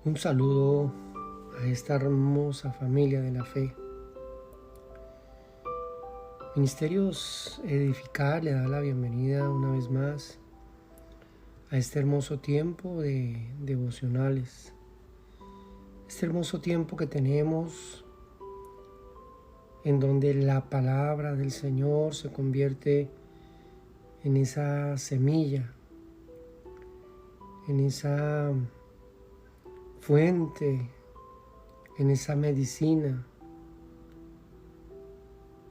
Un saludo a esta hermosa familia de la fe. Ministerios Edificar le da la bienvenida una vez más a este hermoso tiempo de devocionales. Este hermoso tiempo que tenemos en donde la palabra del Señor se convierte en esa semilla, en esa fuente, en esa medicina,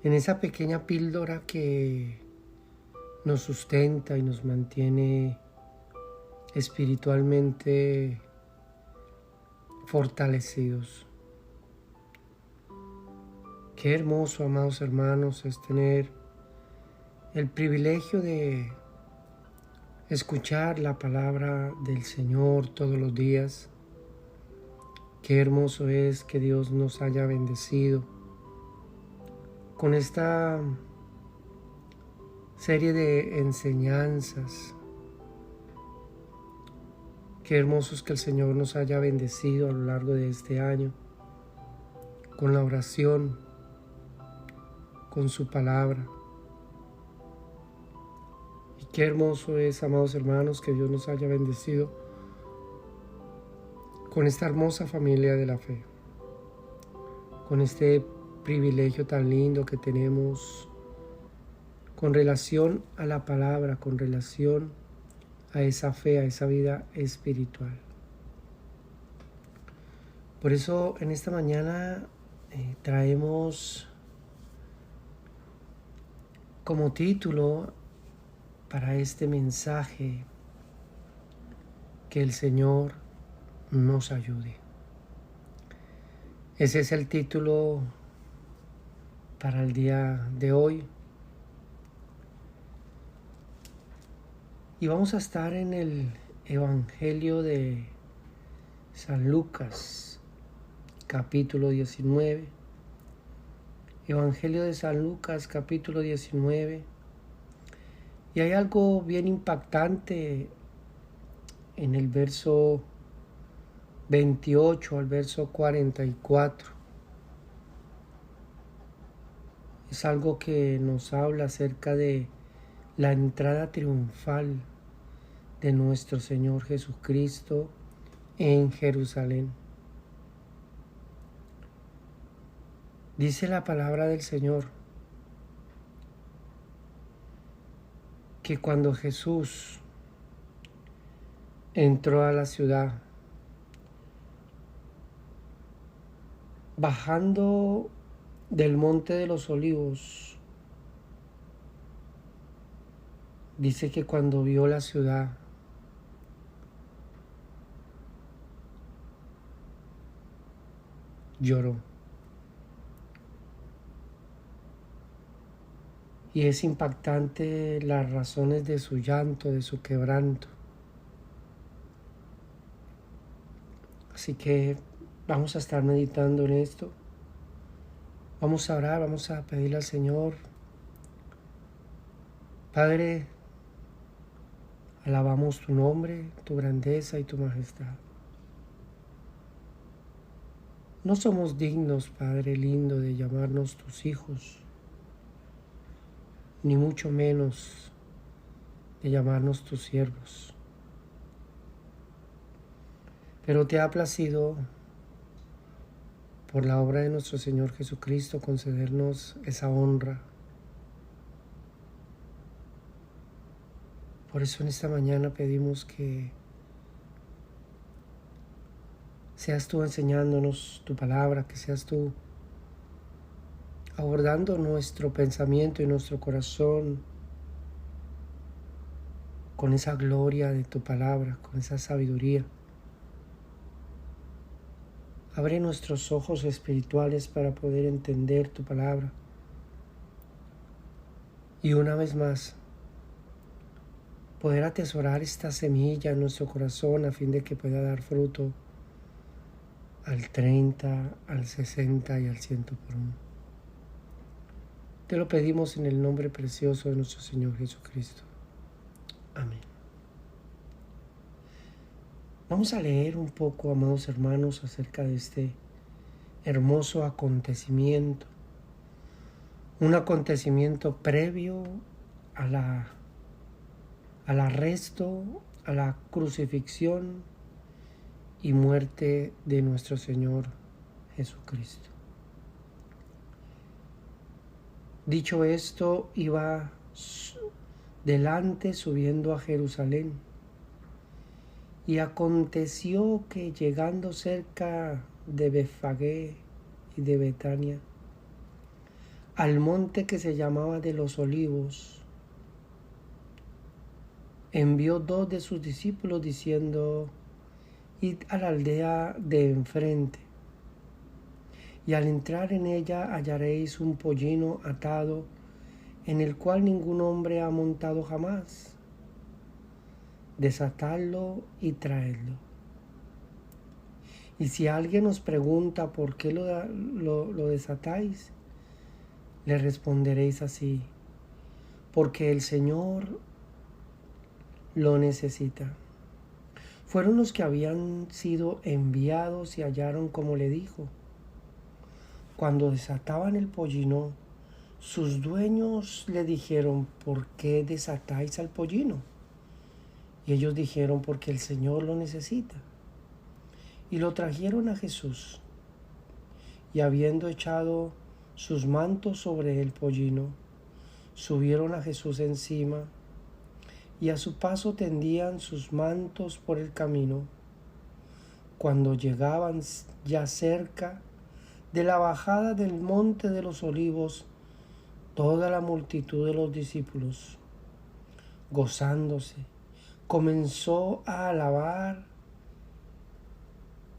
en esa pequeña píldora que nos sustenta y nos mantiene espiritualmente fortalecidos. Qué hermoso, amados hermanos, es tener el privilegio de escuchar la palabra del Señor todos los días. Qué hermoso es que Dios nos haya bendecido con esta serie de enseñanzas. Qué hermoso es que el Señor nos haya bendecido a lo largo de este año con la oración, con su palabra. Y qué hermoso es, amados hermanos, que Dios nos haya bendecido con esta hermosa familia de la fe, con este privilegio tan lindo que tenemos con relación a la palabra, con relación a esa fe, a esa vida espiritual. Por eso en esta mañana traemos como título para este mensaje: que el Señor nos ayude. Ese es el título para el día de hoy. Y vamos a estar en el Evangelio de San Lucas, capítulo 19. Evangelio de San Lucas, capítulo 19. Y hay algo bien impactante en el verso 28 al verso 44. Es algo que nos habla acerca de la entrada triunfal de nuestro Señor Jesucristo en Jerusalén. Dice la palabra del Señor que cuando Jesús entró a la ciudad, bajando del Monte de los Olivos, dice que cuando vio la ciudad, lloró. Y es impactante las razones de su llanto, de su quebranto. Así que vamos a estar meditando en esto. Vamos a orar, vamos a pedirle al Señor. Padre, alabamos tu nombre, tu grandeza y tu majestad. No somos dignos, Padre lindo, de llamarnos tus hijos, ni mucho menos de llamarnos tus siervos. Pero te ha placido, por la obra de nuestro Señor Jesucristo, concedernos esa honra. Por eso en esta mañana pedimos que seas tú enseñándonos tu palabra, que seas tú abordando nuestro pensamiento y nuestro corazón con esa gloria de tu palabra, con esa sabiduría. Abre nuestros ojos espirituales para poder entender tu palabra. Y una vez más, poder atesorar esta semilla en nuestro corazón a fin de que pueda dar fruto al 30, al 60 y al 100 por uno. Te lo pedimos en el nombre precioso de nuestro Señor Jesucristo. Amén. Vamos a leer un poco, amados hermanos, acerca de este hermoso acontecimiento. Un acontecimiento previo al arresto, a la crucifixión y muerte de nuestro Señor Jesucristo. Dicho esto, iba delante subiendo a Jerusalén. Y aconteció que llegando cerca de Betfagé y de Betania, al monte que se llamaba de los Olivos, envió 2 de sus discípulos diciendo: id a la aldea de enfrente, y al entrar en ella hallaréis un pollino atado, en el cual ningún hombre ha montado jamás. Desatadlo y traedlo. Y si alguien os pregunta por qué lo desatáis, le responderéis así: porque el Señor lo necesita. Fueron los que habían sido enviados y hallaron como le dijo. Cuando desataban el pollino, sus dueños le dijeron: ¿por qué desatáis al pollino? Y ellos dijeron: porque el Señor lo necesita. Y lo trajeron a Jesús. Y habiendo echado sus mantos sobre el pollino, subieron a Jesús encima, y a su paso tendían sus mantos por el camino. Cuando llegaban ya cerca de la bajada del monte de los Olivos, toda la multitud de los discípulos, gozándose, comenzó a alabar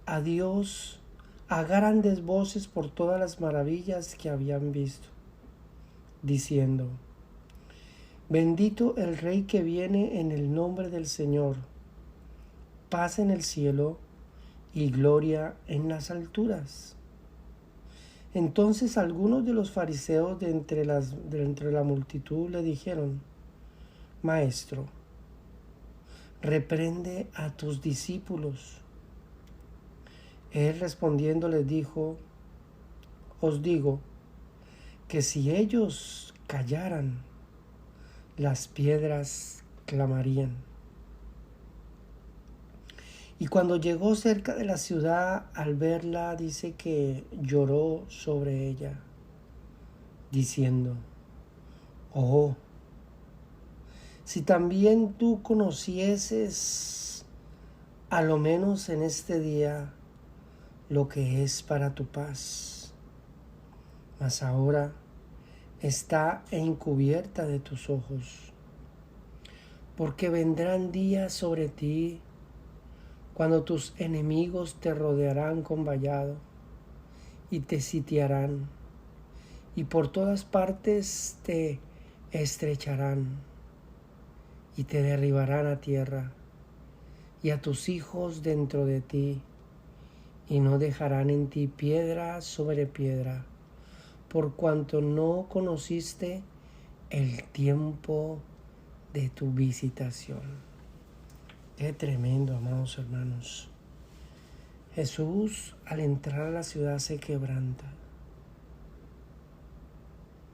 a Dios a grandes voces por todas las maravillas que habían visto, diciendo: bendito el Rey que viene en el nombre del Señor, paz en el cielo y gloria en las alturas. Entonces algunos de los fariseos de entre la multitud le dijeron: Maestro, reprende a tus discípulos. Él respondiendo les dijo: os digo que si ellos callaran, las piedras clamarían. Y cuando llegó cerca de la ciudad, al verla, dice que lloró sobre ella, diciendo: oh, si también tú conocieses, a lo menos en este día, lo que es para tu paz. Mas ahora está encubierta de tus ojos, porque vendrán días sobre ti cuando tus enemigos te rodearán con vallado y te sitiarán, y por todas partes te estrecharán y te derribarán a tierra, y a tus hijos dentro de ti, y no dejarán en ti piedra sobre piedra, por cuanto no conociste el tiempo de tu visitación. Qué tremendo, amados hermanos. Jesús, al entrar a la ciudad, se quebranta.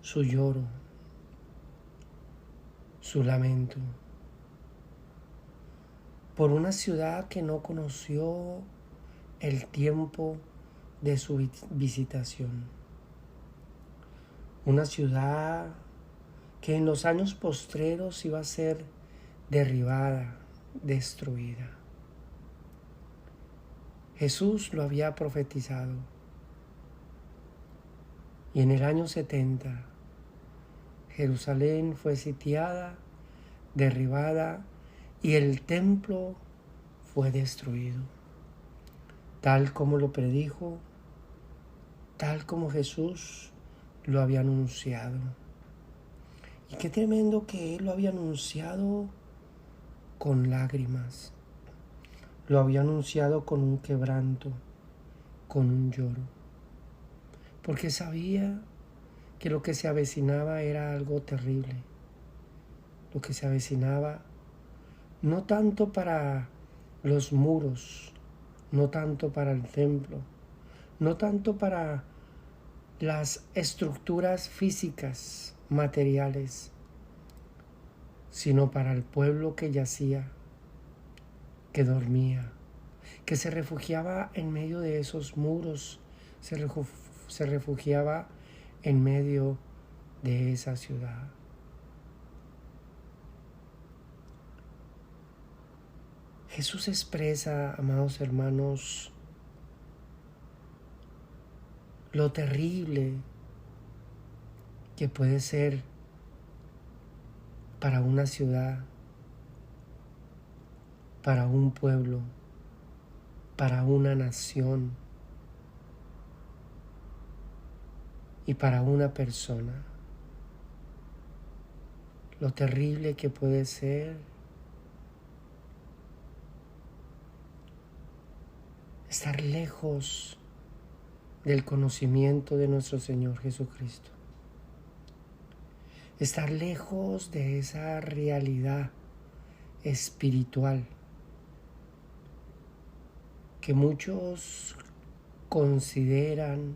Su lloro, su lamento, por una ciudad que no conoció el tiempo de su visitación. Una ciudad que en los años postreros iba a ser derribada, destruida. Jesús lo había profetizado. Y en el año 70, Jerusalén fue sitiada, derribada, y el templo fue destruido. Tal como lo predijo, tal como Jesús lo había anunciado. Y qué tremendo que Él lo había anunciado con lágrimas. Lo había anunciado con un quebranto, con un lloro. Porque sabía que lo que se avecinaba era algo terrible. Lo que se avecinaba no tanto para los muros, no tanto para el templo, no tanto para las estructuras físicas, materiales, sino para el pueblo que yacía, que dormía, que se refugiaba en medio de esos muros, se refugiaba en medio de esa ciudad. Jesús expresa, amados hermanos, lo terrible que puede ser para una ciudad, para un pueblo, para una nación y para una persona. Lo terrible que puede ser estar lejos del conocimiento de nuestro Señor Jesucristo. Estar lejos de esa realidad espiritual que muchos consideran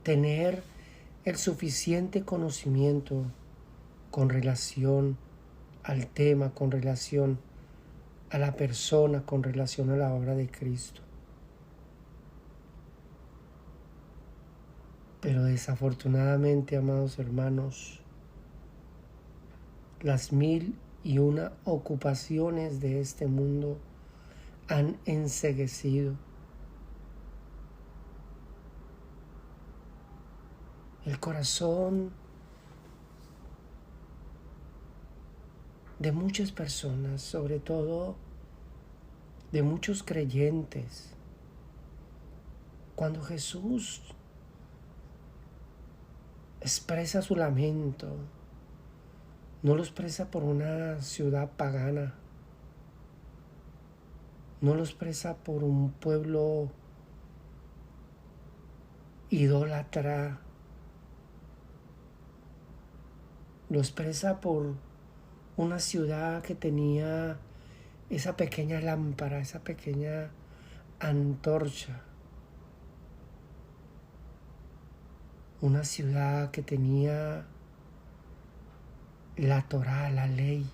tener el suficiente conocimiento con relación al tema, con relación a la persona, con relación a la obra de Cristo. Pero desafortunadamente, amados hermanos, las 1001 ocupaciones de este mundo han enceguecido el corazón de muchas personas, sobre todo de muchos creyentes. Cuando Jesús expresa su lamento, no lo expresa por una ciudad pagana, no lo expresa por un pueblo idólatra, lo expresa por una ciudad que tenía esa pequeña lámpara, esa pequeña antorcha. Una ciudad que tenía la Torá, la ley.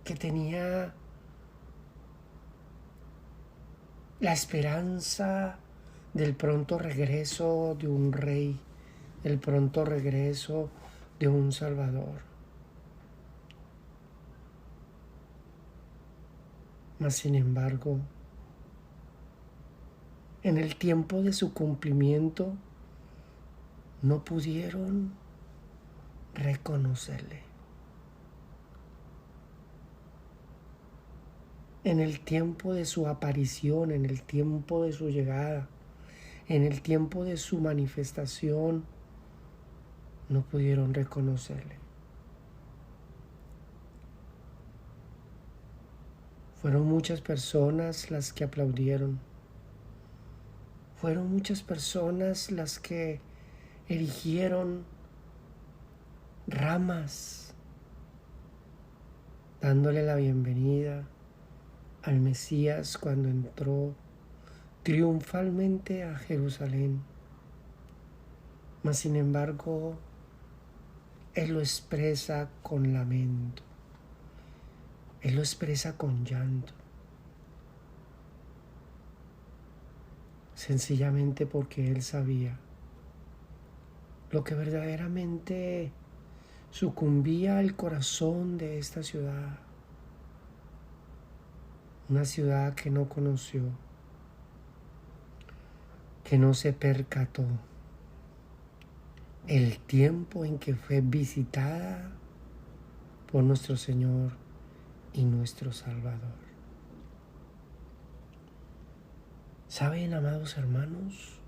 Que tenía la esperanza del pronto regreso de un rey, el pronto regreso de un Salvador. Mas sin embargo, en el tiempo de su cumplimiento, no pudieron reconocerle. En el tiempo de su aparición, en el tiempo de su llegada, en el tiempo de su manifestación, no pudieron reconocerle. Fueron muchas personas las que aplaudieron. Fueron muchas personas las que erigieron ramas, dándole la bienvenida al Mesías cuando entró triunfalmente a Jerusalén. Mas sin embargo, Él lo expresa con lamento. Él lo expresa con llanto. Sencillamente porque Él sabía lo que verdaderamente sucumbía al corazón de esta ciudad. Una ciudad que no conoció, que no se percató el tiempo en que fue visitada por nuestro Señor y nuestro Salvador. ¿Saben, amados hermanos,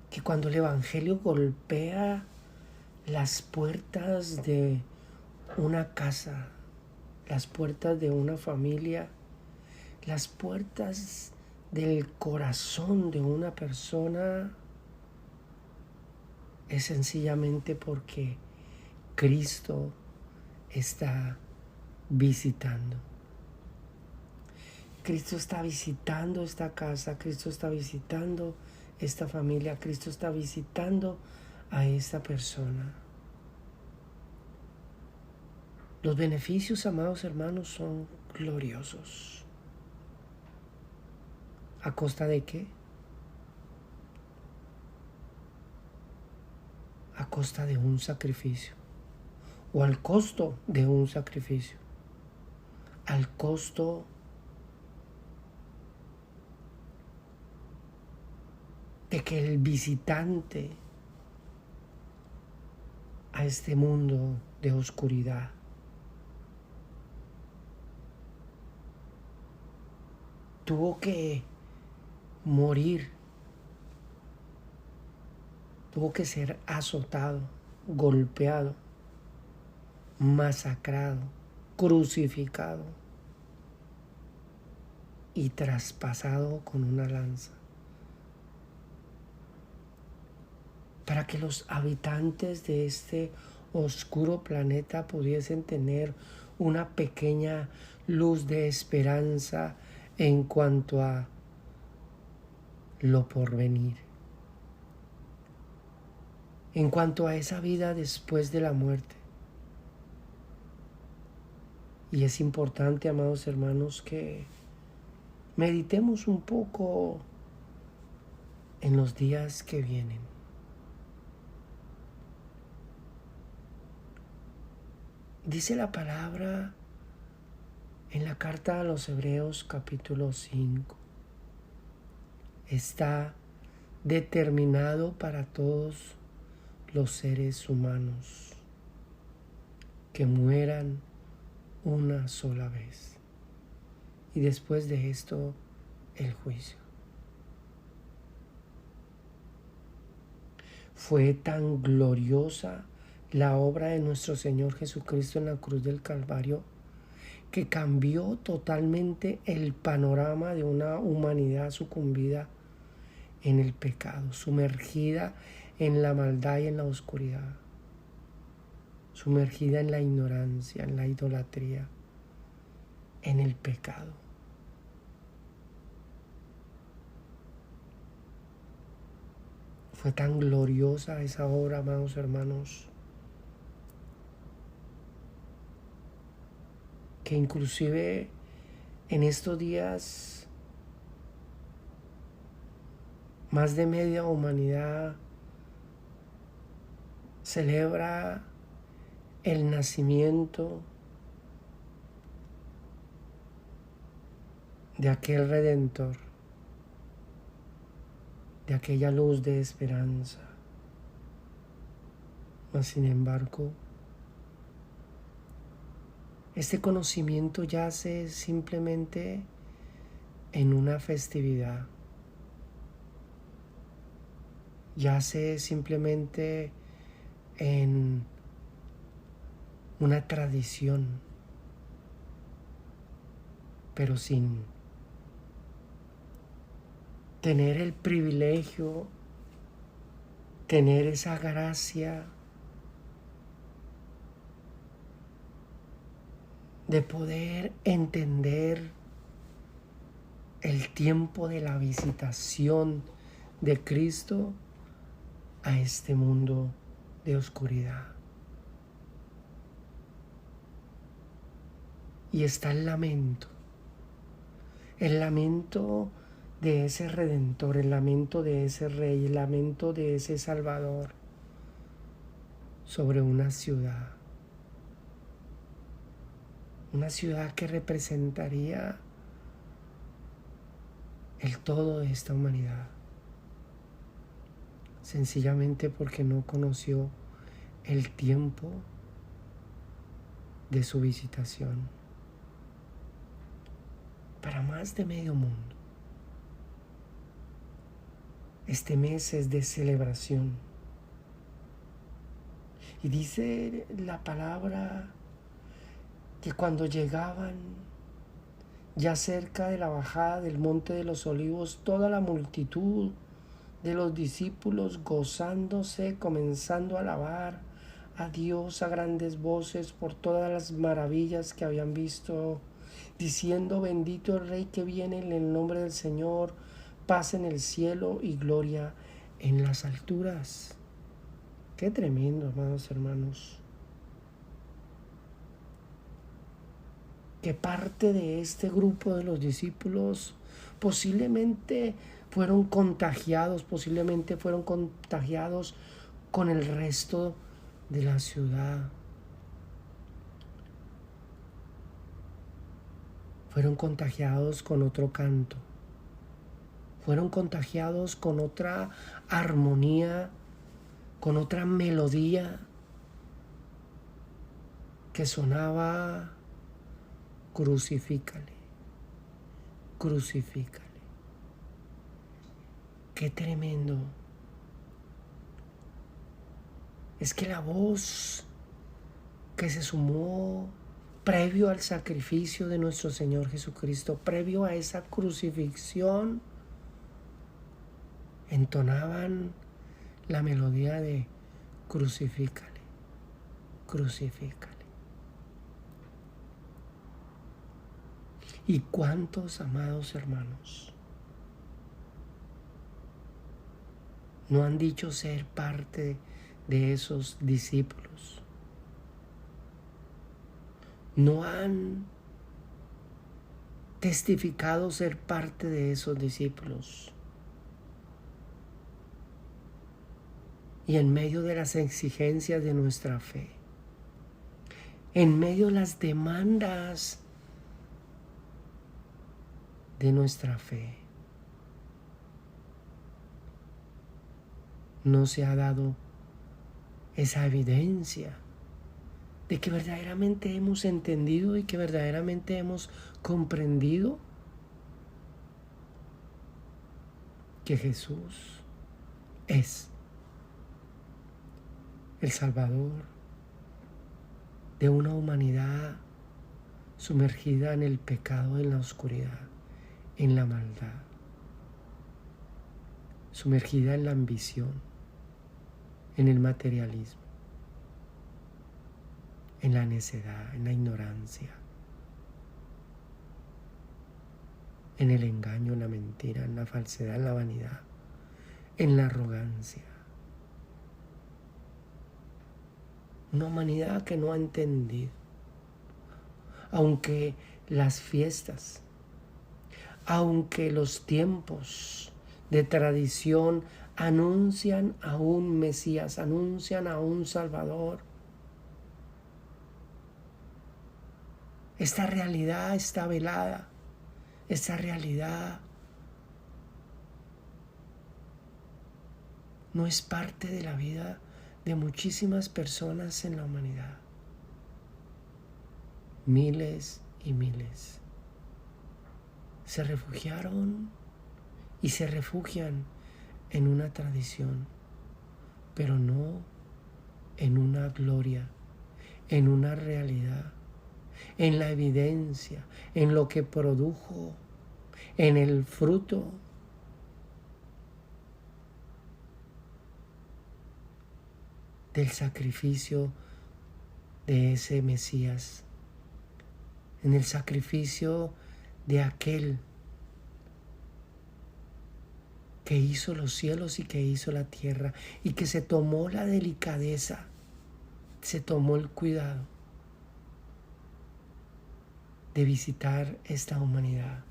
que cuando el Evangelio golpea las puertas de una casa, las puertas de una familia, las puertas del corazón de una persona, es sencillamente porque Cristo está visitando. Cristo está visitando esta casa, Cristo está visitando esta familia, Cristo está visitando a esta persona. Los beneficios, amados hermanos, son gloriosos. ¿A costa de qué? A costa de un sacrificio, o al costo de un sacrificio, al costo de que el visitante a este mundo de oscuridad tuvo que morir, tuvo que ser azotado, golpeado, masacrado, crucificado y traspasado con una lanza, para que los habitantes de este oscuro planeta pudiesen tener una pequeña luz de esperanza en cuanto a lo porvenir, en cuanto a esa vida después de la muerte. Y es importante, amados hermanos, que meditemos un poco en los días que vienen. Dice la palabra en la carta a los Hebreos capítulo 5. Está determinado para todos los seres humanos que mueran una sola vez. Y después de esto, el juicio. Fue tan gloriosa la obra de nuestro Señor Jesucristo en la cruz del Calvario que cambió totalmente el panorama de una humanidad sucumbida en el pecado, sumergida en la maldad y en la oscuridad, sumergida en la ignorancia, en la idolatría, en el pecado. Fue tan gloriosa esa obra, amados hermanos, que inclusive en estos días más de media humanidad celebra el nacimiento de aquel Redentor, de aquella luz de esperanza. Mas sin embargo, este conocimiento yace simplemente en una festividad, yace simplemente en una tradición, pero sin tener el privilegio, tener esa gracia de poder entender el tiempo de la visitación de Cristo a este mundo de oscuridad. Y está el lamento de ese Redentor, el lamento de ese Rey, el lamento de ese Salvador sobre una ciudad que representaría el todo de esta humanidad, sencillamente porque no conoció el tiempo de su visitación. Para más de medio mundo, este mes es de celebración. Y dice la palabra que cuando llegaban ya cerca de la bajada del Monte de los Olivos, toda la multitud de los discípulos gozándose, comenzando a alabar a Dios a grandes voces por todas las maravillas que habían visto, diciendo: bendito el Rey que viene en el nombre del Señor, paz en el cielo y gloria en las alturas. Qué tremendo, amados hermanos, que parte de este grupo de los discípulos posiblemente fueron contagiados con el resto de la ciudad. Fueron contagiados con otro canto. Fueron contagiados con otra armonía, con otra melodía que sonaba: crucifícale, crucifícale. Qué tremendo. Es que la voz que se sumó previo al sacrificio de nuestro Señor Jesucristo, previo a esa crucifixión, entonaban la melodía de crucifícale, crucifícale. ¿Y cuántos, amados hermanos, no han dicho ser parte de esos discípulos? No han testificado ser parte de esos discípulos. Y en medio de las exigencias de nuestra fe, en medio de las demandas de nuestra fe, no se ha dado esa evidencia de que verdaderamente hemos entendido y que verdaderamente hemos comprendido que Jesús es el Salvador de una humanidad sumergida en el pecado, en la oscuridad, en la maldad, sumergida en la ambición, en el materialismo, en la necedad, en la ignorancia, en el engaño, en la mentira, en la falsedad, en la vanidad, en la arrogancia. Una humanidad que no ha entendido. Aunque las fiestas, aunque los tiempos de tradición anuncian a un Mesías, anuncian a un Salvador, esta realidad está velada, esta realidad no es parte de la vida de muchísimas personas en la humanidad. Miles y miles se refugiaron y se refugian en una tradición, pero no en una gloria, en una realidad, en la evidencia, en lo que produjo, en el fruto. Del sacrificio de ese Mesías, en el sacrificio de aquel que hizo los cielos y que hizo la tierra y que se tomó la delicadeza, se tomó el cuidado de visitar esta humanidad,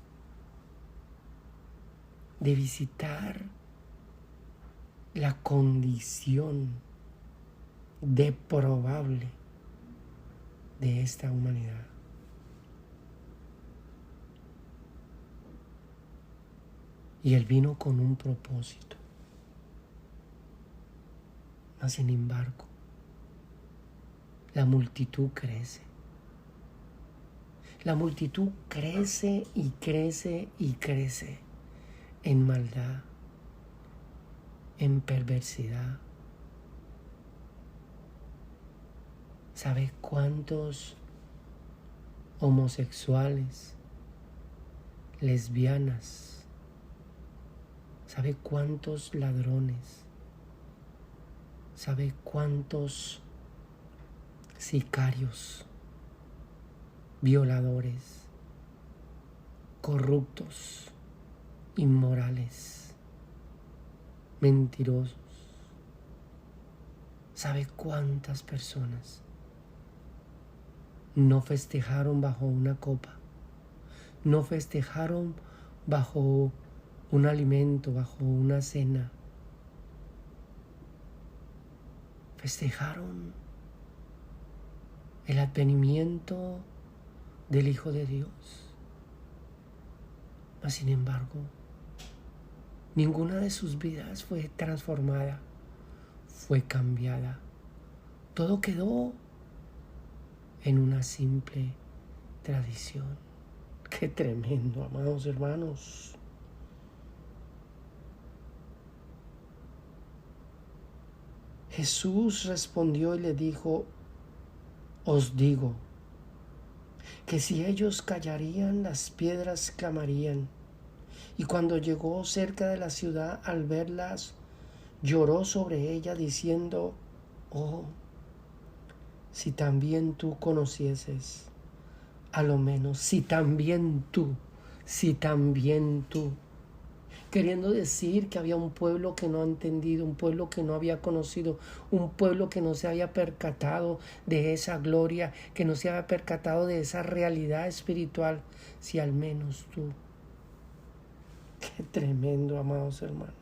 de visitar la condición deprobable de esta humanidad. Y Él vino con un propósito. Mas sin embargo, la multitud crece. La multitud crece y crece y crece en maldad, en perversidad. ¿Sabe cuántos homosexuales, lesbianas, ¿Sabe cuántos ladrones? ¿Sabe cuántos sicarios, violadores, corruptos, inmorales, mentirosos? ¿Sabe cuántas personas no festejaron bajo una copa? No festejaron bajo un alimento, bajo una cena. Festejaron el advenimiento del Hijo de Dios. Mas sin embargo, ninguna de sus vidas fue transformada, fue cambiada. Todo quedó en una simple tradición. ¡Qué tremendo, amados hermanos! Jesús respondió y le dijo: os digo que si ellos callarían, las piedras clamarían. Y cuando llegó cerca de la ciudad, al verlas, lloró sobre ella diciendo: oh, si también tú conocieses, a lo menos, si también tú, queriendo decir que había un pueblo que no ha entendido, un pueblo que no había conocido, un pueblo que no se había percatado de esa gloria, que no se había percatado de esa realidad espiritual, si al menos tú. Qué tremendo, amados hermanos.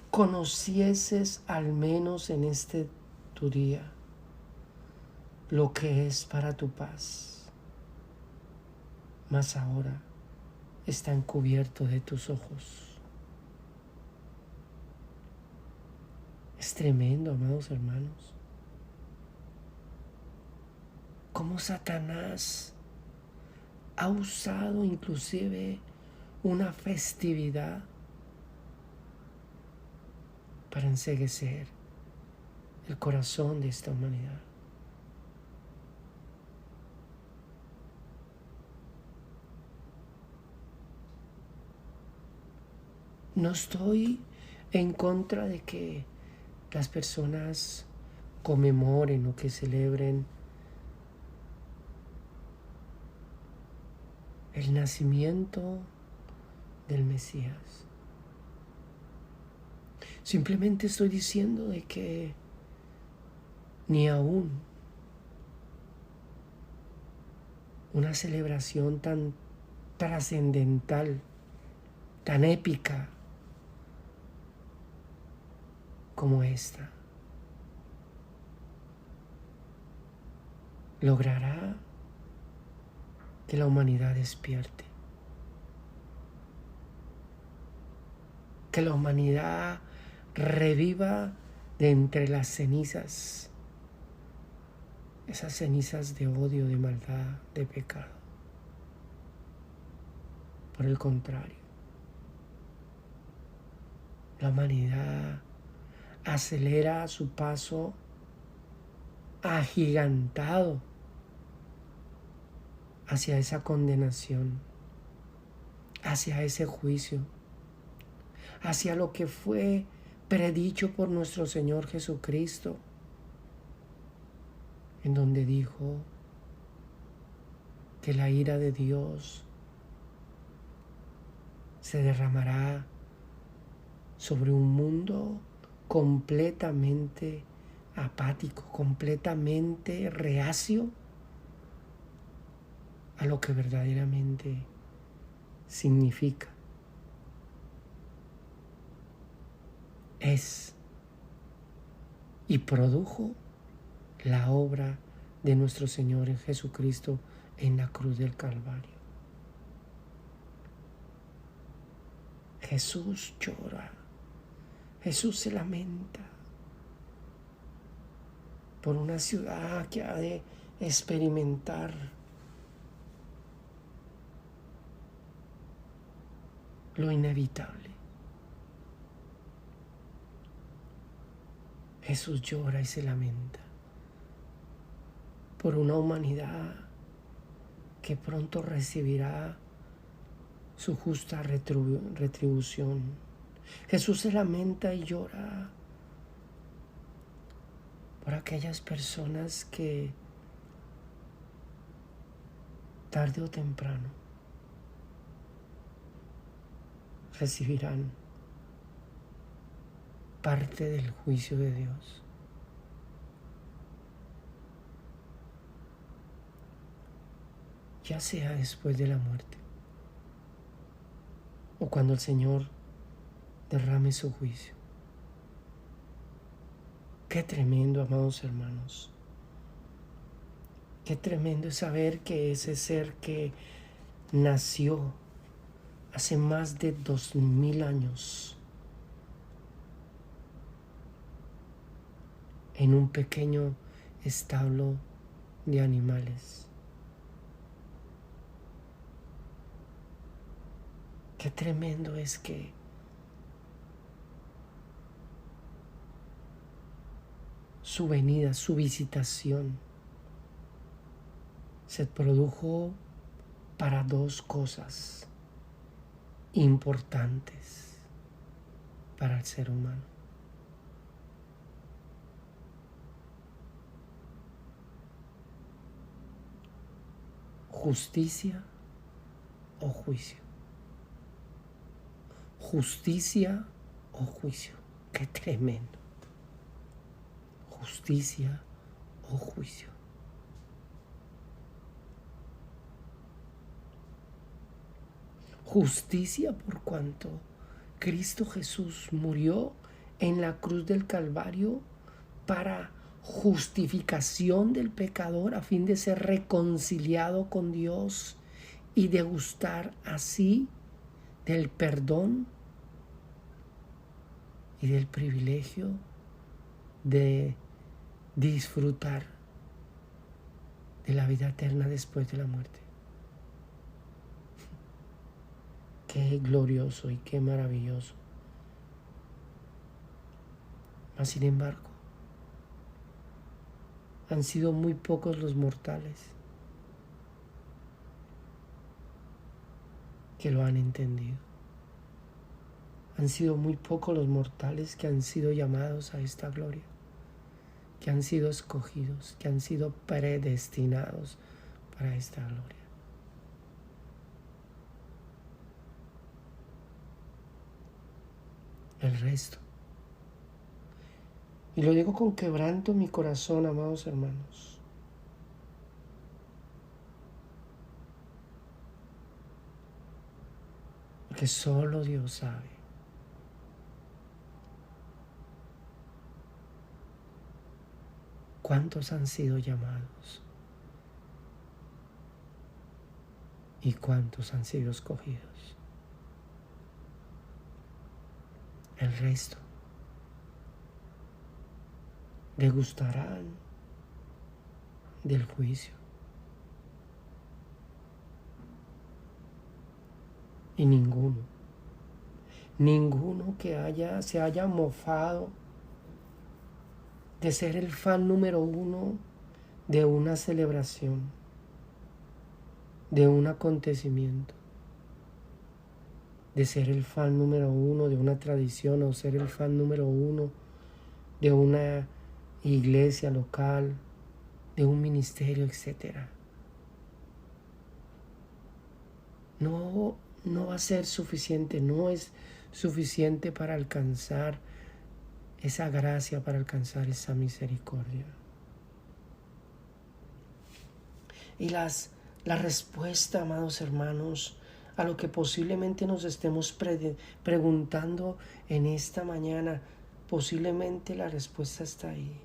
Conocieses al menos en este tu día lo que es para tu paz. Mas ahora está encubierto de tus ojos. Es tremendo, amados hermanos, cómo Satanás ha usado inclusive una festividad para enceguecer el corazón de esta humanidad. No estoy en contra de que las personas conmemoren o que celebren el nacimiento del Mesías. Simplemente estoy diciendo de que ni aún una celebración tan trascendental, tan épica como esta, logrará que la humanidad despierte, que la humanidad reviva de entre las cenizas, esas cenizas de odio, de maldad, de pecado. Por el contrario, la humanidad acelera su paso agigantado hacia esa condenación, hacia ese juicio, hacia lo que fue predicho por nuestro Señor Jesucristo, en donde dijo que la ira de Dios se derramará sobre un mundo completamente apático, completamente reacio a lo que verdaderamente significa, es y produjo la obra de nuestro Señor en Jesucristo en la cruz del Calvario. Jesús llora, Jesús se lamenta por una ciudad que ha de experimentar lo inevitable. Jesús llora y se lamenta por una humanidad que pronto recibirá su justa retribución. Jesús se lamenta y llora por aquellas personas que tarde o temprano recibirán parte del juicio de Dios. Ya sea después de la muerte o cuando el Señor derrame su juicio. Qué tremendo, amados hermanos. Qué tremendo es saber que ese ser que nació hace más de 2000 años en un pequeño establo de animales. Qué tremendo es que su venida, su visitación se produjo para dos cosas importantes para el ser humano. Justicia o juicio. Justicia o juicio. Qué tremendo. Justicia o juicio. Justicia por cuanto Cristo Jesús murió en la cruz del Calvario para justificación del pecador a fin de ser reconciliado con Dios y de gustar así del perdón y del privilegio de disfrutar de la vida eterna después de la muerte. Qué glorioso y qué maravilloso. Mas sin embargo, han sido muy pocos los mortales que lo han entendido. Han sido muy pocos los mortales que han sido llamados a esta gloria, que han sido escogidos, que han sido predestinados para esta gloria. El resto. Y lo digo con quebranto en mi corazón, amados hermanos. Porque solo Dios sabe cuántos han sido llamados y cuántos han sido escogidos. El resto degustarán del juicio. Y ninguno que se haya mofado de ser el fan número uno de una celebración, de un acontecimiento, de ser el fan número uno de una tradición o ser el fan número uno de una iglesia local, de un ministerio, etc. No va a ser suficiente, no es suficiente para alcanzar esa gracia, para alcanzar esa misericordia. Y la respuesta, amados hermanos, a lo que posiblemente nos estemos preguntando en esta mañana, posiblemente la respuesta está ahí.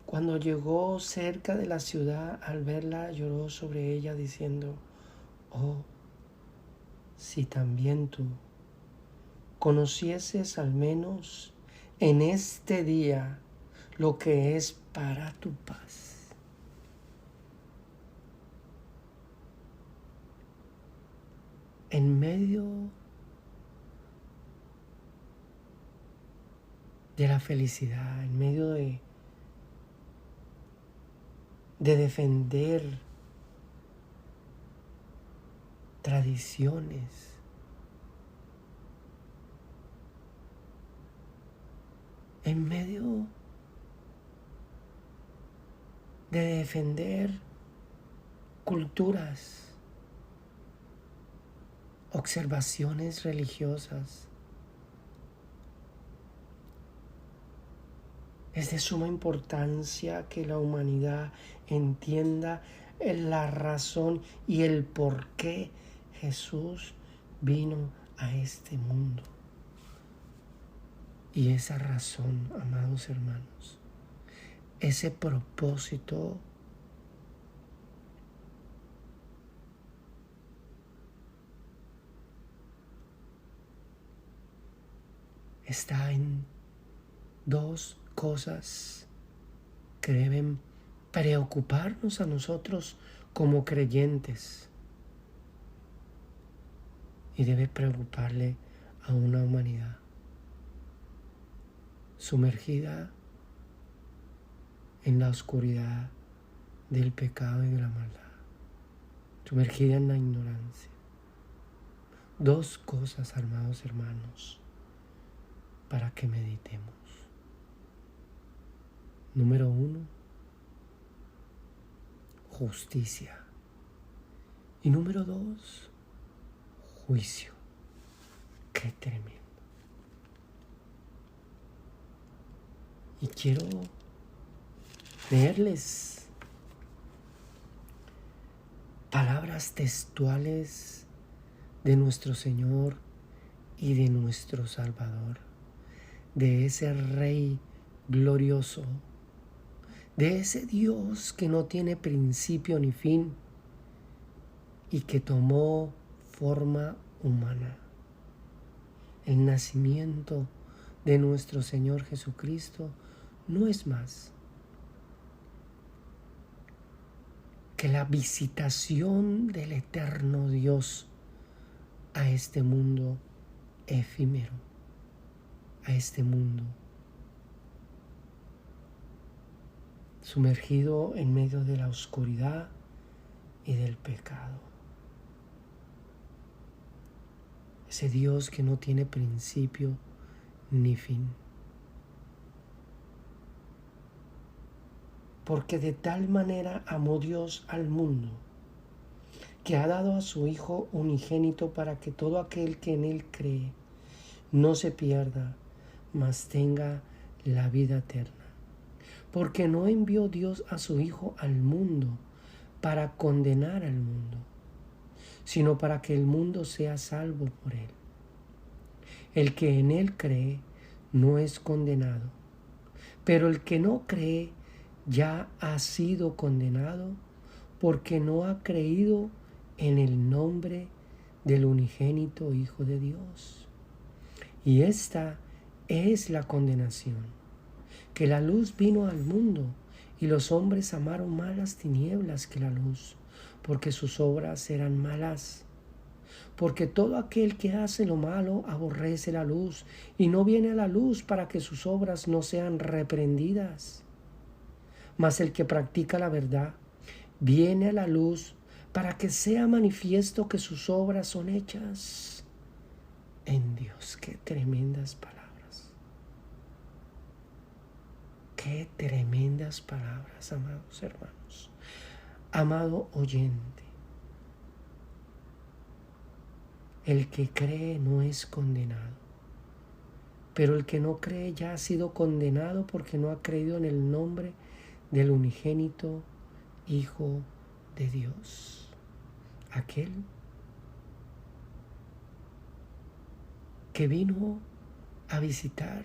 Cuando llegó cerca de la ciudad, al verla lloró sobre ella diciendo: oh, si también tú conocieses al menos en este día lo que es para tu paz. En medio de la felicidad, en medio de de defender tradiciones, en medio de defender culturas, observaciones religiosas. Es de suma importancia que la humanidad entienda la razón y el por qué Jesús vino a este mundo. Y esa razón, amados hermanos, ese propósito está en dos cosas que deben preocuparnos a nosotros como creyentes y debe preocuparle a una humanidad sumergida en la oscuridad del pecado y de la maldad, sumergida en la ignorancia. Dos cosas, amados hermanos, para que meditemos. Número 1, justicia. Y número 2, juicio. Qué tremendo. Y quiero leerles palabras textuales de nuestro Señor y de nuestro Salvador, de ese Rey glorioso, de ese Dios que no tiene principio ni fin y que tomó forma humana. El nacimiento de nuestro Señor Jesucristo no es más que la visitación del eterno Dios a este mundo efímero, a este mundo sumergido en medio de la oscuridad y del pecado. Ese Dios que no tiene principio ni fin. Porque de tal manera amó Dios al mundo, que ha dado a su Hijo unigénito para que todo aquel que en Él cree no se pierda, mas tenga la vida eterna. Porque no envió Dios a su Hijo al mundo para condenar al mundo, sino para que el mundo sea salvo por Él. El que en Él cree no es condenado, pero el que no cree ya ha sido condenado porque no ha creído en el nombre del unigénito Hijo de Dios. Y esta es la condenación, que la luz vino al mundo y los hombres amaron más las tinieblas que la luz, porque sus obras eran malas. Porque todo aquel que hace lo malo aborrece la luz y no viene a la luz para que sus obras no sean reprendidas. Mas el que practica la verdad viene a la luz para que sea manifiesto que sus obras son hechas en Dios. Qué tremendas palabras. Qué tremendas palabras, amados hermanos. Amado oyente, el que cree no es condenado, pero el que no cree ya ha sido condenado porque no ha creído en el nombre del unigénito Hijo de Dios, aquel que vino a visitar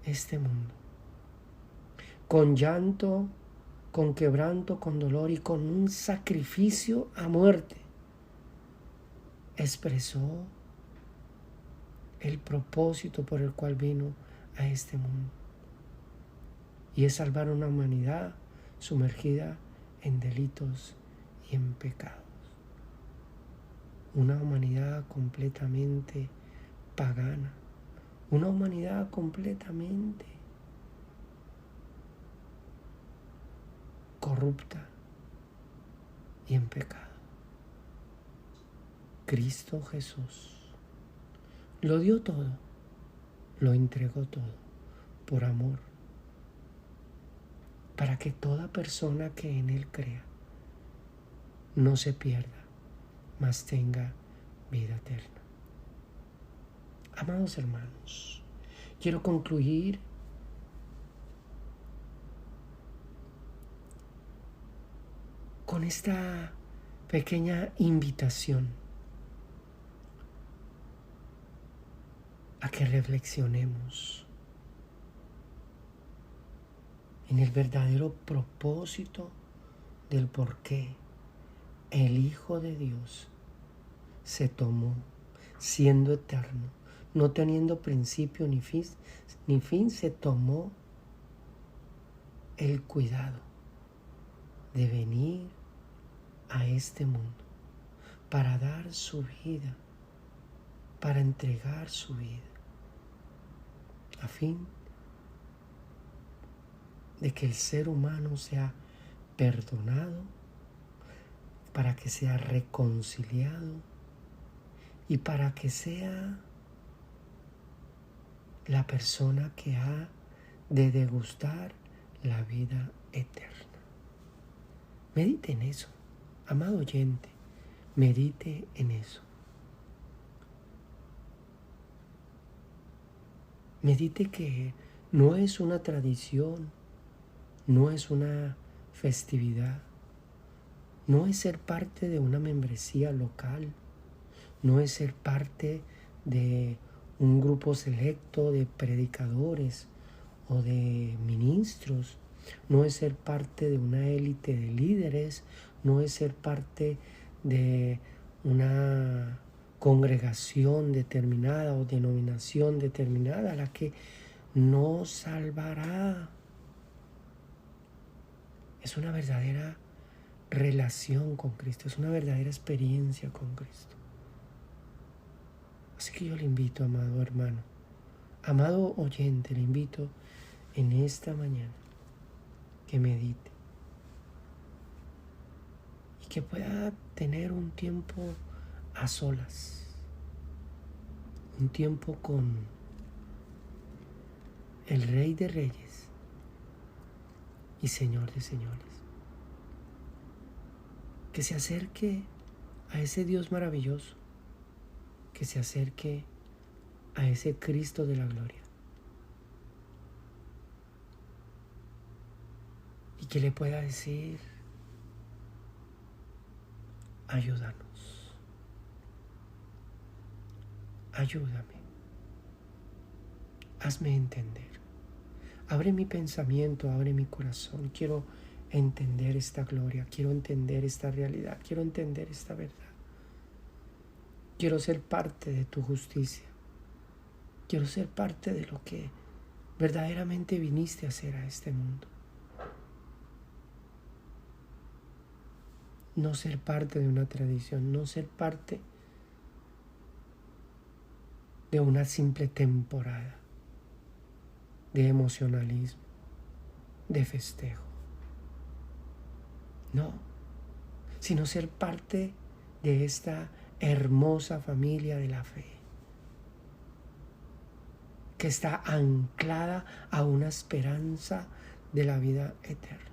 este mundo con llanto, con quebranto, con dolor y con un sacrificio a muerte. Expresó el propósito por el cual vino a este mundo, y es salvar a una humanidad sumergida en delitos y en pecados. Una humanidad completamente pagana, una humanidad completamente corrupta y en pecado. Cristo Jesús lo dio todo, lo entregó todo por amor, para que toda persona que en Él crea no se pierda, mas tenga vida eterna. Amados hermanos, quiero concluir con esta pequeña invitación a que reflexionemos en el verdadero propósito del por qué el Hijo de Dios se tomó, siendo eterno, no teniendo principio ni fin, se tomó el cuidado de venir a este mundo para dar su vida, para entregar su vida, a fin de que el ser humano sea perdonado, para que sea reconciliado y para que sea la persona que ha de degustar la vida eterna. Medite en eso, amado oyente, medite en eso. Medite que no es una tradición, no es una festividad, no es ser parte de una membresía local, no es ser parte de un grupo selecto de predicadores o de ministros, no es ser parte de una élite de líderes, no es ser parte de una congregación determinada o denominación determinada la que nos salvará. Es una verdadera relación con Cristo, es una verdadera experiencia con Cristo. Así que yo le invito, amado hermano, amado oyente, le invito en esta mañana que medite y que pueda tener un tiempo a solas, un tiempo con el Rey de Reyes y Señor de Señores. Que se acerque a ese Dios maravilloso, que se acerque a ese Cristo de la gloria y que le pueda decir: ayúdanos, ayúdame, hazme entender, abre mi pensamiento, abre mi corazón, quiero entender esta gloria, quiero entender esta realidad, quiero entender esta verdad. Quiero ser parte de tu justicia. Quiero ser parte de lo que verdaderamente viniste a hacer a este mundo. No ser parte de una tradición, no ser parte de una simple temporada de emocionalismo, de festejo. No, sino ser parte de esta hermosa familia de la fe, que está anclada a una esperanza de la vida eterna.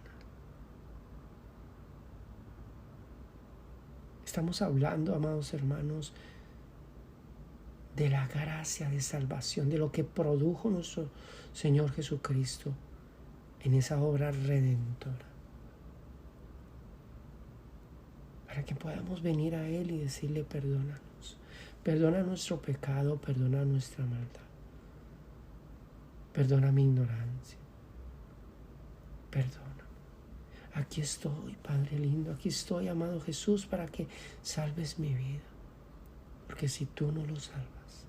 Estamos hablando, amados hermanos, de la gracia de salvación, de lo que produjo nuestro Señor Jesucristo en esa obra redentora, para que podamos venir a Él y decirle: perdónanos, perdona nuestro pecado, perdona nuestra maldad, perdona mi ignorancia, perdóname. Aquí estoy, Padre lindo, aquí estoy, amado Jesús, para que salves mi vida, porque si tú no lo salvas,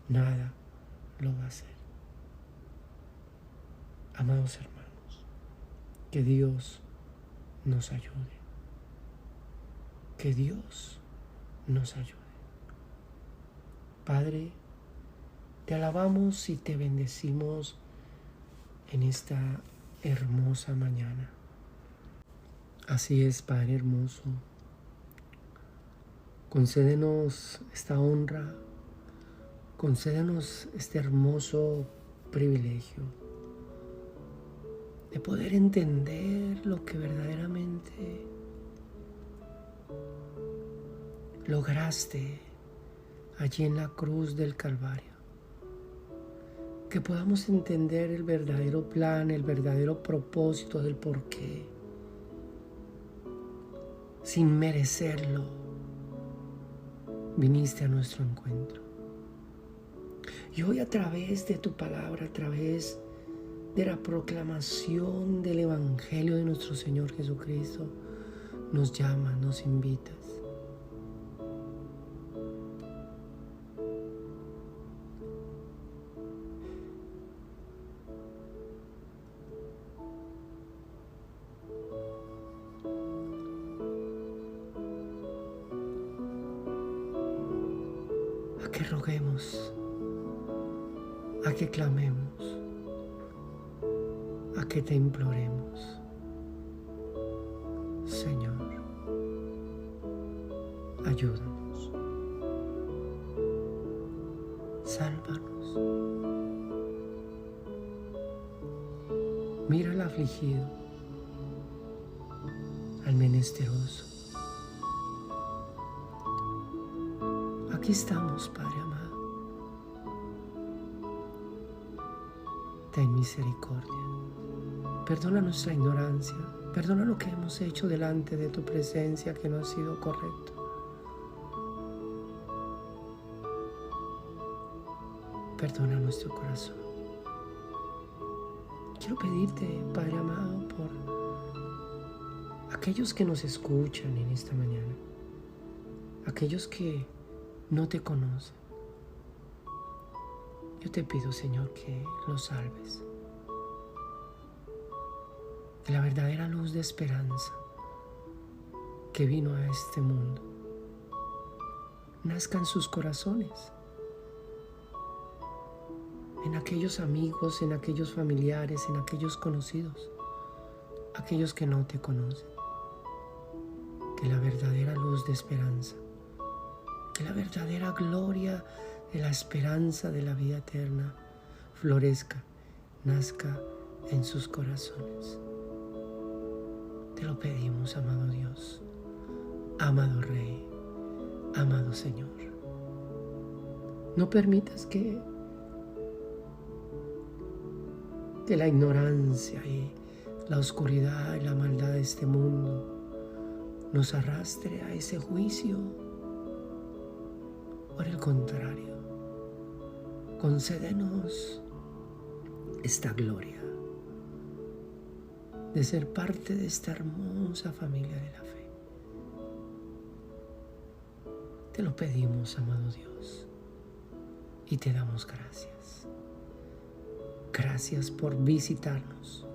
nada lo va a hacer. Amados hermanos, que Dios nos ayude. Que Dios nos ayude. Padre, te alabamos y te bendecimos en esta hermosa mañana. Así es, Padre hermoso. Concédenos esta honra, concédenos este hermoso privilegio de poder entender lo que verdaderamente lograste allí en la cruz del Calvario. Que podamos entender el verdadero plan, el verdadero propósito del porqué, sin merecerlo, viniste a nuestro encuentro. Y hoy, a través de tu palabra, a través de la proclamación del Evangelio de nuestro Señor Jesucristo, nos llamas, nos invitas. A que roguemos, a que clamemos, a que te imploremos. Señor, ayúdanos, sálvanos. Mira al afligido, al menesteroso. Aquí estamos, Padre amado. Ten misericordia. Perdona nuestra ignorancia. Perdona lo que hemos hecho delante de tu presencia que no ha sido correcto. Perdona nuestro corazón. Quiero pedirte, Padre amado, por aquellos que nos escuchan en esta mañana, aquellos que no te conocen. Yo te pido, Señor, que los salves. Que la verdadera luz de esperanza que vino a este mundo nazca en sus corazones, en aquellos amigos, en aquellos familiares, en aquellos conocidos, aquellos que no te conocen. Que la verdadera luz de esperanza, que la verdadera gloria de la esperanza de la vida eterna florezca, nazca en sus corazones. Te lo pedimos, amado Dios, amado Rey, amado Señor. No permitas que la ignorancia y la oscuridad y la maldad de este mundo nos arrastre a ese juicio. Por el contrario, concédenos esta gloria de ser parte de esta hermosa familia de la fe. Te lo pedimos, amado Dios, y te damos gracias. Gracias por visitarnos.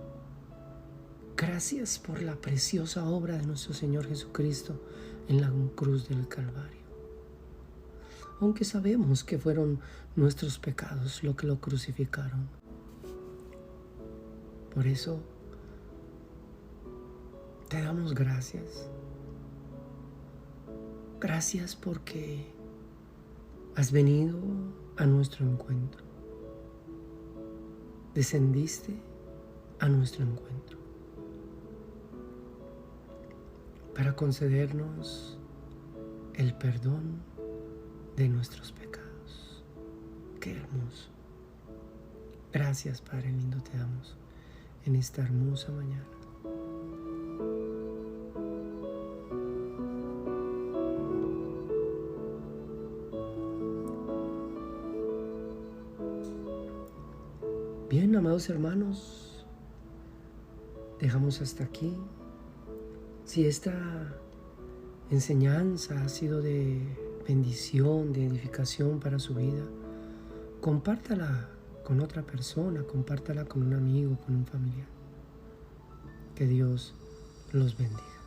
Gracias por la preciosa obra de nuestro Señor Jesucristo en la cruz del Calvario. Aunque sabemos que fueron nuestros pecados lo que lo crucificaron. Por eso te damos gracias. Gracias porque has venido a nuestro encuentro. Descendiste a nuestro encuentro para concedernos el perdón de nuestros pecados. Qué hermoso. Gracias, Padre lindo, te damos en esta hermosa mañana. Bien, amados hermanos, dejamos hasta aquí. Si esta enseñanza ha sido de bendición, de edificación para su vida, compártala con otra persona, compártala con un amigo, con un familiar. Que Dios los bendiga.